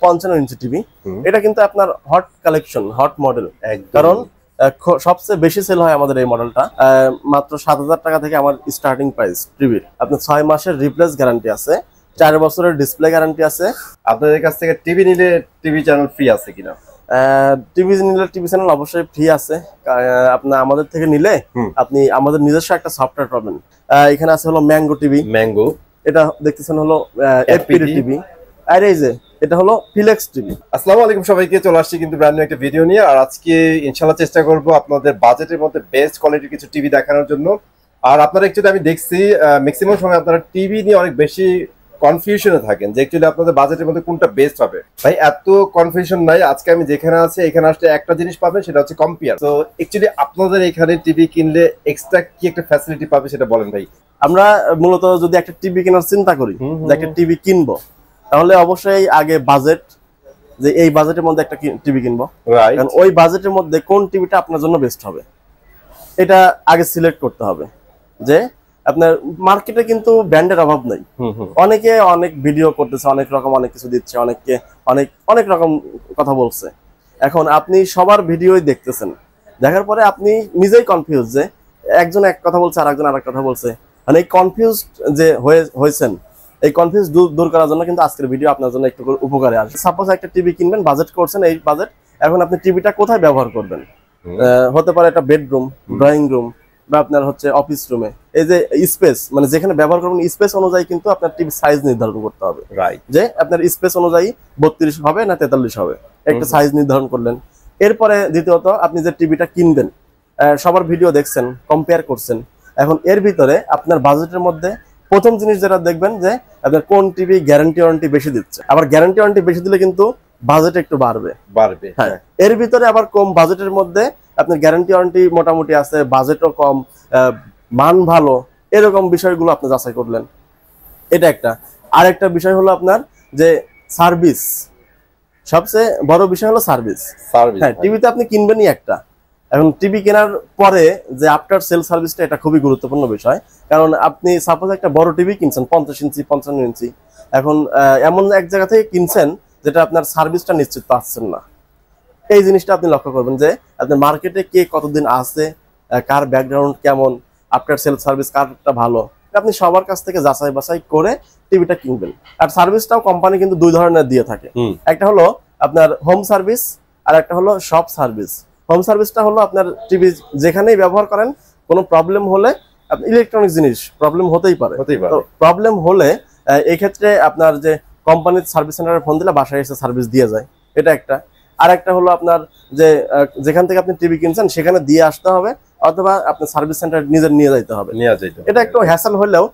55 inch TV. এটা কিন্তু আপনার হট কালেকশন, হট মডেল, কারণ সবচেয়ে বেশি সেল হয় আমাদের এই মডেলটা। মাত্র 7,000 টাকা থেকে আমার স্টার্টিং প্রাইস টিভির। আপনার 6 মাসের রিপ্লেস গ্যারান্টি আছে, 4 বছরের ডিসপ্লে গ্যারান্টি আছে। আপনাদের কাছ থেকে টিভি নিলে টিভি চ্যানেল ফ্রি আছে কিনা? টিভি নিলে টিভি চ্যানেল অবশ্যই ফ্রি আছে। আপনার আমাদের থেকে নিলে আপনি আমাদের নিজস্ব একটা সফটওয়্যার পাবেন। এখানে আছে হলো ম্যাঙ্গো টিভি। ম্যাঙ্গো, এটা দেখতেছেন হলো এফপিডি টিভি। আর এই যে এটা হলো ফিলেক্স টিভি। আসসালামু আলাইকুম সবাইকে, চলে আসছি কিন্তু ব্র্যান্ড নিউ একটা ভিডিও নিয়ে। আর আজকে ইনশাআল্লাহ চেষ্টা করব আপনাদের বাজেটের মধ্যে বেস্ট কোয়ালিটির কিছু টিভি দেখানোর জন্য। আর আপনারা অ্যাকচুয়ালি আমি দেখছি ম্যাক্সিমাম সময় আপনারা টিভি নিয়ে অনেক বেশি কনফিউশনে থাকেন যে অ্যাকচুয়ালি আপনাদের বাজেটের মধ্যে কোনটা বেস্ট হবে। ভাই এত কনফিউশন নাই, আজকে আমি যেখানে আছি এখানে আসলে একটা জিনিস পাবেন, সেটা হচ্ছে কম্পেয়ার। তো অ্যাকচুয়ালি আপনাদের এখানে টিভি কিনলে এক্সট্রা কি একটা ফ্যাসিলিটি পাবে সেটা বলেন ভাই। আমরা মূলত যদি একটা টিভি কেনার চিন্তা করি, যে একটা টিভি কিনবো, তাহলে অবশ্যই আগে বাজেট, যে এই বাজেটের মধ্যে একটা টিভি কিনবো, কারণ ওই বাজেটের মধ্যে কোন টিভিটা আপনার জন্য বেস্ট হবে এটা আগে সিলেক্ট করতে হবে। যে আপনার মার্কেটে কিন্তু ব্র্যান্ডের অভাব নাই, অনেকে অনেক ভিডিও করতেছে, অনেক রকম অনেক কিছু দিচ্ছে, অনেককে অনেক রকম কথা বলছে। এখন আপনি সবার ভিডিওই দেখতেছেন, দেখার পরে আপনি নিজেই কনফিউজ যে একজন এক কথা বলছে আর একজন আরেক কথা বলছে। মানে এই কনফিউজ যে হয়েছেন, এই কনফিউজ দূর করার জন্য কিন্তু আজকের ভিডিও আপনার জন্য একটু উপকারে আসবে। সাপোজ একটা টিভি কিনবেন, বাজেট করছেন এই বাজেট, এখন আপনি টিভিটা কোথায় ব্যবহার করবেন? হতে পারে একটা বেডরুম, ড্রয়িং রুম, বা আপনার হচ্ছে অফিস রুমে। এই যে স্পেস, মানে যেখানে ব্যবহার করবেন স্পেস অনুযায়ী কিন্তু আপনার টিভি সাইজ নির্ধারণ করতে হবে। যে আপনার স্পেস অনুযায়ী 32 হবে না 43 হবে, একটা সাইজ নির্ধারণ করলেন। এরপরে দ্বিতীয়ত আপনি যে টিভিটা কিনবেন, সবার ভিডিও দেখছেন, কম্পেয়ার করছেন। এখন এর ভিতরে আপনার বাজেটের মধ্যে প্রথম জিনিস যেটা দেখবেন যে আপনার কোন টিভি গ্যারান্টি ওয়ারেন্টি বেশি দিচ্ছে। আবার গ্যারান্টি ওয়ারেন্টি বেশি দিলে কিন্তু বাজেট একটু বাড়বে। হ্যাঁ, এর ভিতরে আবার কম বাজেটের মধ্যে আপনার গ্যারান্টি ওয়ারেন্টি মোটামুটি আছে, বাজেটও কম, মান ভালো, এরকম বিষয়গুলো আপনি যাচাই করলেন। এটা একটা। আরেকটা বিষয় হলো আপনার যে সার্ভিস, সবচেয়ে বড় বিষয় হলো সার্ভিস। হ্যাঁ, টিভিতে আপনি কিনবেনই একটা, এখন টিভি কেনার পরে যে আফটার সেল সার্ভিসটা, এটা খুবই গুরুত্বপূর্ণ বিষয়। কারণ আপনি সাপোজ একটা বড় টিভি কিনছেন 50 ইঞ্চি 55 ইঞ্চি, এখন এমন এক জায়গা থেকে কিনছেন যেটা আপনার সার্ভিসটা নিশ্চিত পাচ্ছেন না। এই জিনিসটা আপনি লক্ষ্য করবেন যে আপনার মার্কেটে কে কতদিন আছে, কার ব্যাকগ্রাউন্ড কেমন, আফটার সেল সার্ভিস কারটা ভালো, আপনি সবার কাছ থেকে যাচাই বাছাই করে টিভিটা কিনবেন। আর সার্ভিসটাও কোম্পানি কিন্তু দুই ধরনের দিয়ে থাকে, একটা হলো আপনার হোম সার্ভিস, আর একটা হলো শপ সার্ভিস। হোম সার্ভিসটা হলো আপনার টিভি যেখানেই ব্যবহার করেন, কোনো প্রবলেম হলে, ইলেকট্রনিক জিনিস প্রবলেম হতেই পারে, তো প্রবলেম হলে এই ক্ষেত্রে আপনার যে কোম্পানির সার্ভিস সেন্টারে ফোন দিলে বাসায় এসে সার্ভিস দিয়ে যায়, এটা একটা। আর একটা হলো আপনার যে যেখান থেকে আপনি টিভি কিনছেন সেখানে দিয়ে আসতে হবে, অথবা আপনার সার্ভিস সেন্টার নিজের নিয়ে যাইতে হবে। এটা একটু হ্যাসেল হলেও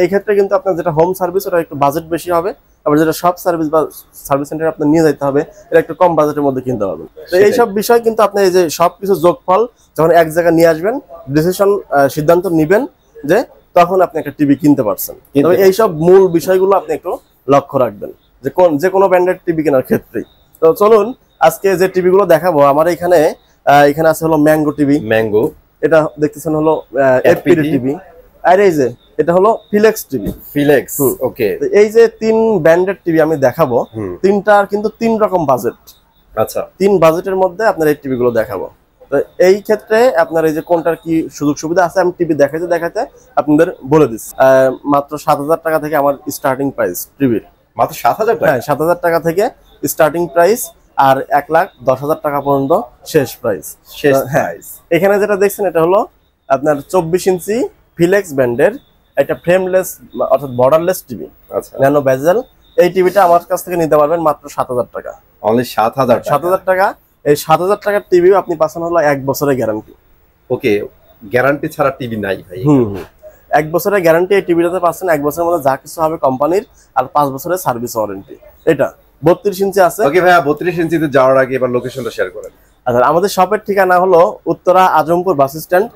এই ক্ষেত্রে কিন্তু আপনার যেটা হোম সার্ভিস ওটা একটু বাজেট বেশি হবে, আবার যেটা সব সার্ভিস বা সার্ভিস সেন্টার আপনার নিয়ে যাইতে হবে, এটা একটু কম বাজেটের মধ্যে কিনতে হবে। তো এইসব বিষয় কিন্তু আপনি এই যে সবকিছু যোগফল যখন এক জায়গায় নিয়ে আসবেন, ডিসিশন সিদ্ধান্ত নিবেন, যে তখন আপনি একটা টিভি কিনতে পারছেন। তবে এইসব মূল বিষয়গুলো আপনি একটু লক্ষ্য রাখবেন যে কোনো ব্র্যান্ডের টিভি কেনার ক্ষেত্রেই। তো চলুন আজকে যে টিভি গুলো দেখাবো, আমার এখানে আছে হলো ম্যাঙ্গো টিভি। ম্যাঙ্গো, এটা দেখতেছেন হলো এফপিডি টিভি। আর এই যে এটা হলো ফিলেক্স টিভি। ফিলেক্স, ওকে। এই যে 3 ব্র্যান্ডের টিভি আমি দেখাবো, তিনটার কিন্তু 3 রকম বাজেট। আচ্ছা, 3 বাজেটের মধ্যে আপনার এই টিভি গুলো দেখাবো। তো এই ক্ষেত্রে আপনার এই যে কোনটার কি সুযোগ সুবিধা আছে আমি টিভি দেখাতে আপনাদের বলে দিচ্ছি। মাত্র 7,000 টাকা থেকে আমার স্টার্টিং প্রাইস টিভির। মাত্র 7,000 টাকা? হ্যাঁ, 7,000 টাকা থেকে স্টার্টিং প্রাইস, আর 1,10,000 টাকা পর্যন্ত শেষ প্রাইস। এখানে যেটা দেখছেন এটা হলো আপনার 24 ইঞ্চি ফিলেক্স ব্র্যান্ডের একটা ফ্রেমলেস অর্থাৎ বর্ডারলেস টিভি, ন্যানো বেজেল। এই টিভিটা আমার কাছ থেকে নিতে পারবেন মাত্র 7,000 টাকা। অনলি 7,000 টাকা। এই 7,000 টাকার টিভিও আপনি পাচ্ছেন হলো 1 বছরের গ্যারান্টি। ওকে, গ্যারান্টি ছাড়া টিভি নাই ভাই? 1 বছরের গ্যারান্টি এই টিভিটাতে পাচ্ছেন। 1 বছরের মধ্যে যা কিছু হবে কোম্পানির, আর 5 বছরের সার্ভিস ওয়ারেন্টি। এটা 32 ইঞ্চি আছে। ওকে ভাইয়া, 32 ইঞ্চিতে যাওয়ার আগে এবার লোকেশনটা শেয়ার করেন। আচ্ছা, আমাদের শপের ঠিকানা হলো উত্তরা আজমপুর বাস স্ট্যান্ড,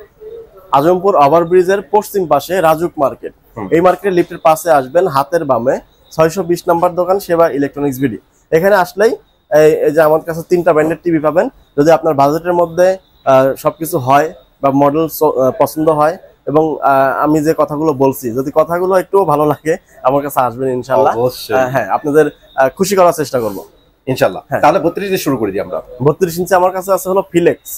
আজমপুর ওভারব্রিজের পশ্চিম পাশে রাজুক মার্কেট। এই মার্কেটের লিফটের পাশে আসবেন, হাতের বামে 620 নম্বর দোকান সেবা ইলেকট্রনিক্স বিডি। এখানে আসলেই এই যে আমার কাছে 3টা ব্র্যান্ডের টিভি পাবেন। যদি আপনার বাজেটের মধ্যে সবকিছু হয় বা মডেল পছন্দ হয়, এবং আমি যে কথাগুলো বলছি যদি কথাগুলো একটু ভালো লাগে, আমার কাছে আসবেন ইনশাআল্লাহ। হ্যাঁ, আপনাদের খুশি করার চেষ্টা করব। ইনশাআল্লাহ। তাহলে 32 দিয়ে শুরু করে দিই আমরা। 32 ইঞ্চি আমার কাছে আছে হলো ফিলেক্স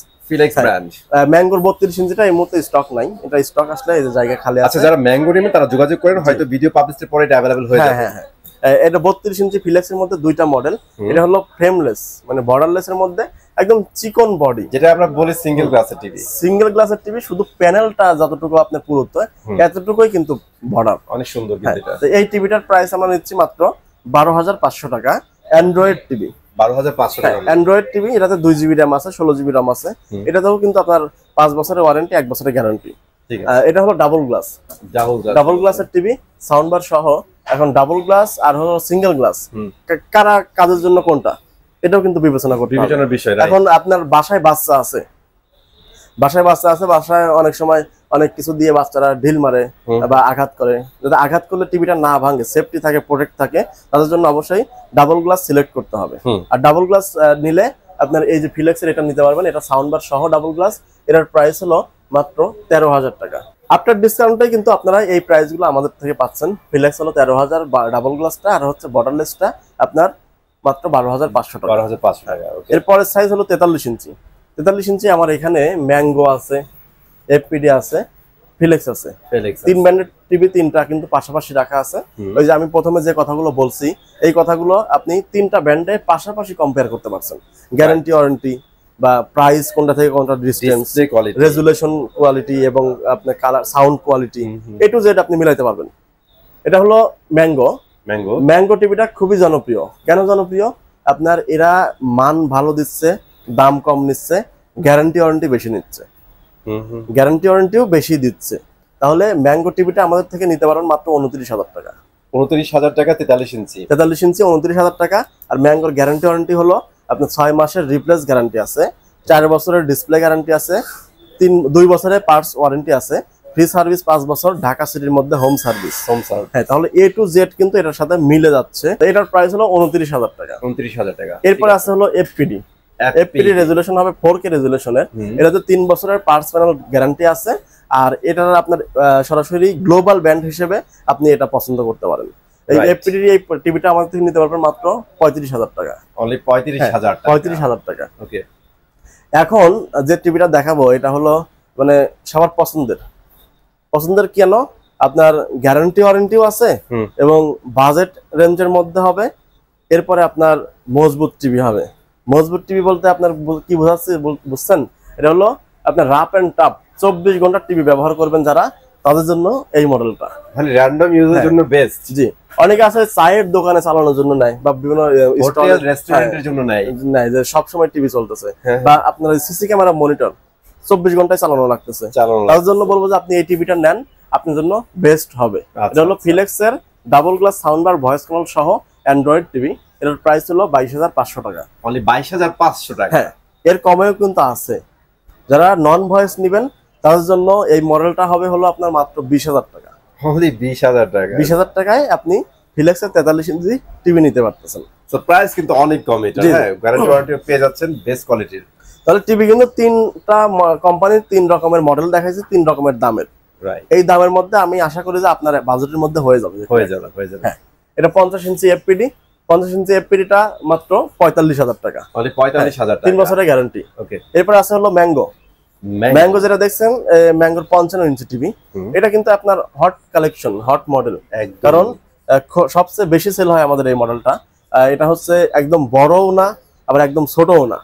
ব্র্যান্ড। ম্যাঙ্গোর 32 ইঞ্চিটা এই মুহূর্তে স্টক নাই, এটা স্টক আসলে এই যে জায়গা খালি আছে। আচ্ছা, যারা ম্যাঙ্গো নেবেন তারা যোগাযোগ করেন, হয়তো ভিডিও পাবলিশের পরে এটা अवेलेबल হয়ে যাবে। হ্যাঁ, এটা 32 ইঞ্চি ফিলেক্সের মধ্যে দুইটা মডেল। এটা হলো ফ্রেমলেস মানে বর্ডারলেস এর মধ্যে একদম চিকন বডি, যেটা আমরা বলি সিঙ্গেল গ্লাসের টিভি। সিঙ্গেল গ্লাসের টিভি, শুধু প্যানেলটা যতটুকু আপনার পুরুত্ব এতটুকুই কিন্তু বর্ডার। অনেক সুন্দর কিন্তু এটা। তো এই টিভিটার প্রাইস আমরা নিচ্ছি মাত্র 12,500 টাকা। অ্যান্ড্রয়েড টিভি 12,500 টাকা। অ্যান্ড্রয়েড টিভি, এটাতে 2 জিবি র্যাম আছে, 16 জিবি র্যাম আছে। এটাতেও কিন্তু আপনার 5 বছরের ওয়ারেন্টি, 1 বছরের গ্যারান্টি। এটা হলো ডাবল গ্লাস, ডাবল গ্লাসের টিভি, সাউন্ড বার সহ। এখন ডাবল গ্লাস আর হলো সিঙ্গেল গ্লাস, কারা কাজের জন্য কোনটা, এটাও কিন্তু বিবেচনা করতে হবে। বিবেচনার বিষয়। এখন আপনার বাসায় বাচ্চা আছে, বাসায় অনেক সময় অনেক কিছু দিয়ে বাচ্চারা ঢিল মারে বা আঘাত করে। যদি আঘাত করলে টিভিটা না ভাঙে, সেফটি থাকে, প্রোটেক্ট থাকে, তাদের জন্য অবশ্যই ডাবল গ্লাস সিলেক্ট করতে হবে। আর ডাবল গ্লাস নিলে আপনার এই যে ফিলেক্সের এটা নিতে পারবেন, এটা সাউন্ড বার সহ ডাবল গ্লাস। এটার প্রাইস হলো মাত্র 13,000 টাকা। আফটার ডিসকাউন্টে কিন্তু আপনারা এই প্রাইস গুলো আমাদের থেকে পাচ্ছেন। ফিলেক্স হলো 13,000, ডাবল গ্লাসটা আর হচ্ছে বর্ডারলেসটা আপনার মাত্র 12,500 টাকা। 12,500 টাকা। এরপরের সাইজ হলো 43 ইঞ্চি। 43 ইঞ্চি আমার এখানে ম্যাঙ্গো আছে, এফপিডি আছে, ফিলেক্স আছে। 3 ব্র্যান্ডের টিভি, 3টা কিন্তু পাশাপাশি রাখা আছে। ওই যে আমি প্রথমে যে কথাগুলো বলছি, এই কথাগুলো আপনি 3টা ব্র্যান্ডে পাশাপাশি কম্পেয়ার করতে পারছেন। গ্যারান্টি, ওয়ারেন্টি বা প্রাইস, কোনটা থেকে কোনটা ডিসটেন্স, রেজুলেশন, কোয়ালিটি এবং আপনার colour, sound quality, A to Z আপনি মিলাইতে পারবেন। এটা হলো ম্যাঙ্গো টিভিটা খুবই জনপ্রিয়। কেন জনপ্রিয়? আপনার এরা মান ভালো দিচ্ছে, দাম কম নিচ্ছে, গ্যারান্টি ওয়ারেন্টি বেশি নিচ্ছে, গ্যারান্টি ওয়ারেন্টিও বেশি দিচ্ছে। তাহলে ম্যাঙ্গো টিভিটা আমাদের থেকে নিতে পারেন মাত্র 29,000 টাকা। 29,000 টাকা 43 ইঞ্চি। 43 ইঞ্চি 29,000 টাকা। আর ম্যাঙ্গোর গ্যারান্টি ওয়ারেন্টি হলো আপনার 6 মাসের রিপ্লেস গ্যারান্টি আছে, 4 বছরের ডিসপ্লে গ্যারান্টি আছে, 2 বছরের পার্টস ওয়ারেন্টি আছে, ফ্রি সার্ভিস 5 বছর, ঢাকা সিটির মধ্যে হোম সার্ভিস। হ্যাঁ, তাহলে এ টু জেড কিন্তু এটার সাথে মিলে যাচ্ছে। এটার প্রাইস হলো 29,000 টাকা। 29,000 টাকা। এরপর আছে হলো এফপিডি রেজুলেশন হবে 4K রেজুলেশনের। এটাতে 3 বছরের পার্টস প্যানেল গ্যারান্টি আছে। আর এটার আপনার সরাসরি গ্লোবাল ব্র্যান্ড হিসেবে আপনি এটা পছন্দ করতে পারেন। এই এফপিডি এই টিভিটা আমাদের থেকে নিতে পারবেন মাত্র 35,000 টাকা। অনলি 35,000 টাকা। 35,000 টাকা। ওকে। এখন যে টিভিটা দেখাবো এটা হলো মানে সবার পছন্দের কেন? আপনার গ্যারান্টি ওয়ারেন্টিও আছে এবং বাজেট রেঞ্জের মধ্যে হবে। এরপরে আপনার মজবুত টিভি হবে। মজবুত টিভি বলতে আপনার কি বোঝাচ্ছে বুঝছেন? এটা হলো আপনার রাফ এন্ড টাফ 24 ঘন্টা টিভি ব্যবহার করবেন যারা, তাদের জন্য এই মডেলটা মানে র্যান্ডম ইউজের জন্য বেস্ট। জি, অনেকে আছে চায়ের দোকানে চালানোর জন্য নেয় বা বিভিন্ন হোটেল রেস্টুরেন্টের জন্য নেয় যে সব সময় টিভি চলতেছে, বা আপনার সিসি ক্যামেরা মনিটর 24 ঘন্টায় চালানো লাগতেছে, তার জন্য বলবো যে আপনি এই টিভিটা নেন, আপনার জন্য বেস্ট হবে। এটা হলো ফিলেক্সের double glass sound bar voice control সহ অ্যান্ড্রয়েড টিভি। এটার প্রাইস হলো 22,500 টাকা। অনলি 22,500 টাকা। হ্যাঁ, এর কমেও কিন্তু আছে। যারা নন ভয়েস নেবেন তাদের জন্য এই মডেলটা হবে হলো আপনার মাত্র 20,000 টাকা। অনলি 20,000 টাকা। 20,000 টাকায় আপনি ফিলেক্সের 43 ইঞ্চি টিভি নিতে পারতেছেন। সো প্রাইস কিন্তু অনেক কম এটা। হ্যাঁ, গ্যারান্টি ওয়ারেন্টিও পেয়ে যাচ্ছেন বেস্ট কোয়ালিটির। তাহলে টিভি কিন্তু 3টা কোম্পানির 3 রকমের মডেল দেখাইছে, 3 রকমের দামের। এই দামের মধ্যে আমি আশা করি যে আপনার বাজেটের মধ্যে হয়ে যাবে। হ্যাঁ, এটা 50 ইঞ্চি এফপিডি। 50 ইঞ্চি এফপিডিটা মাত্র 45,000 টাকা। অনলি 45,000 টাকা। 3 বছরের গ্যারান্টি। ওকে। এরপর আছে হলো ম্যাঙ্গো যেটা দেখছেন, ম্যাঙ্গোর 55 ইঞ্চি টিভি। এটা কিন্তু আপনার হট কালেকশন, হট মডেল, কারণ সবচেয়ে বেশি সেল হয় আমাদের এই মডেলটা। এটা হচ্ছে একদম বড়ও না আবার একদম ছোটও না,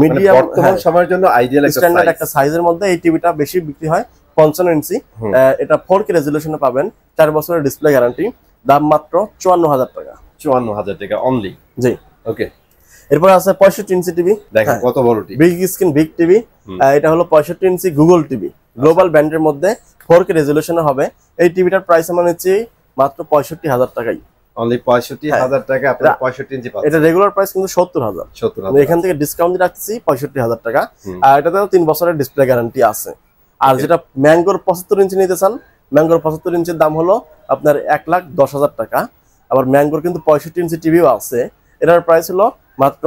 মিডিয়াম, বর্তমান সময়ের জন্য আইডিয়াল স্ট্যান্ডার্ড একটা সাইজের মধ্যে এই টিভিটা বেশি বিক্রি হয়। 55 ইঞ্চি, এটা 4K রেজুলেশনে পাবেন, 4 বছরের ডিসপ্লে গ্যারান্টি। দাম মাত্র 54,000 টাকা। 54,000 টাকা অনলি। জি, ওকে। এরপর আছে 65 ইঞ্চি টিভি। দেখেন কত বড় TV, big screen, big TV. এটা হলো 65 ইঞ্চি গুগল টিভি, গ্লোবাল ব্র্যান্ডের মধ্যে 4K রেজুলেশনে হবে। এই টিভিটার প্রাইস আমরা নিচ্ছি মাত্র 65,000 টাকাই। অনলি 65,000 টাকা আপনারা 65 ইঞ্চি পাচ্ছেন। এটা রেগুলার প্রাইস কিন্তু 70,000। 70,000 এখান থেকে ডিসকাউন্ট দিয়ে রাখছি 65,000 টাকা। আর এটাতেও 3 বছরের ডিসপ্লে গ্যারান্টি আছে। আর যেটা ম্যাঙ্গোর 75 ইঞ্চি নিতে চান, ম্যাঙ্গোর 75 ইঞ্চির দাম হলো আপনার 1,10,000 টাকা। আবার ম্যাঙ্গোর কিন্তু 65 ইঞ্চি টিভিও আছে, এটার প্রাইস হলো মাত্র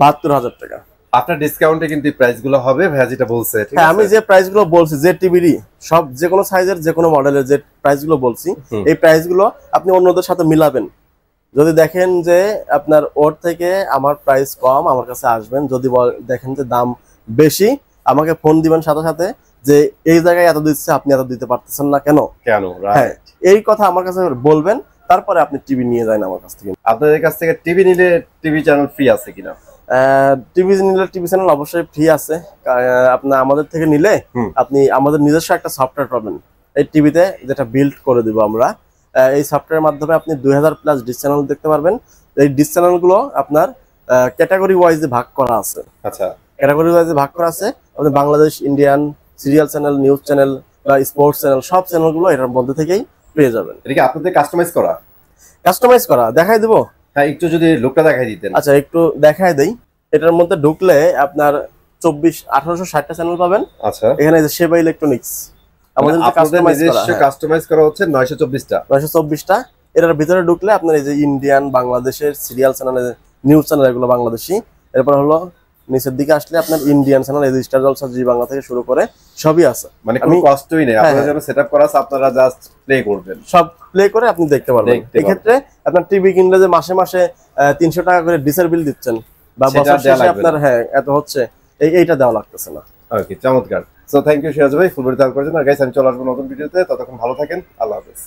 72,000 টাকা। আপনার ডিসকাউন্টে কিন্তু এই প্রাইসগুলো হবে ভাই, যেটা বলছে। ঠিক আছে, আমি যে প্রাইসগুলো বলছি, যে টিভিরই সব যে কোনো সাইজের যে কোনো মডেলের যে প্রাইসগুলো বলছি, এই প্রাইসগুলো আপনি অন্যদের সাথে মিলাবেন, যদি দেখেন যে আপনার ওর থেকে আমার প্রাইস কম, আমার কাছে আসবেন। যদি দেখেন যে দাম বেশি, আমাকে ফোন দিবেন সাথে সাথে যে এই জায়গায় এত দিচ্ছে, আপনি এত দিতে পারতেছেন না কেন। হ্যাঁ, এই কথা আমার কাছে বলবেন, তারপরে আপনি টিভি নিয়ে যান আমার কাছ থেকে। আপনাদের কাছ থেকে টিভি নিলে টিভি চ্যানেল ফ্রি আছে কিনা? টিভি নিলে টিভি চ্যানেল অবশ্যই ফ্রি আছে। আপনার আমাদের থেকে নিলে আপনি আমাদের নিজস্ব একটা সফটওয়্যার পাবেন এই টিভিতে, যেটা বিল্ড করে দিব আমরা। এই সফটওয়্যারের মাধ্যমে আপনি 2000+ ডিশ চ্যানেল দেখতে পারবেন। এই ডিশ চ্যানেলগুলো আপনার ক্যাটাগরি ওয়াইজে ভাগ করা আছে। আচ্ছা, ক্যাটাগরি ওয়াইজে ভাগ করা আছে। আপনি Bangladesh, Indian, serial channel, news channel বা স্পোর্টস চ্যানেল, সব চ্যানেলগুলো এটার মধ্যে থেকেই পেয়ে যাবেন। এটা কি আপনাদের কাস্টমাইজ করা? কাস্টমাইজ করা দেখাই দেবো। হ্যাঁ, একটু যদি লুকটা দেখাই দিতেন। আচ্ছা, একটু দেখাই দেই। এটার মধ্যে ঢুকলে আপনার 1860টা চ্যানেল পাবেন। আচ্ছা, এখানে যে সেবা ইলেকট্রনিক্স আমাদের কাস্টমাইজ করা হচ্ছে 924টা। 924টা। এটার ভিতরে ঢুকলে আপনার এই যে ইন্ডিয়ান, বাংলাদেশের সিরিয়াল চ্যানেল, নিউজ চ্যানেল, এগুলো বাংলাদেশি। এরপর হলো নিচের দিকে আসলে আপনার ইন্ডিয়ান চ্যানেল, এই স্টার জলসা, জি বাংলা থেকে শুরু করে সবই আছে। মানে কোনো কষ্টই নেই, আপনারা যখন সেটআপ করা আছে আপনারা জাস্ট প্লে করবেন, সব প্লে করে আপনি দেখতে পারবেন। এই ক্ষেত্রে আপনার টিভি কিনলে যে মাসে মাসে 300 টাকা করে ডিসের বিল দিচ্ছেন বা বছর শেষে আপনার এত হচ্ছে, এইটা দেওয়া লাগতেছে না। ওকে, চমৎকার। সো থ্যাংক ইউ সিরাজ ভাই, ফুল ভিডিও করার জন্য। আর গাইস, আমি চলে আসবো নতুন ভিডিওতে। ততক্ষণ ভালো থাকেন, আল্লাহ হাফেজ।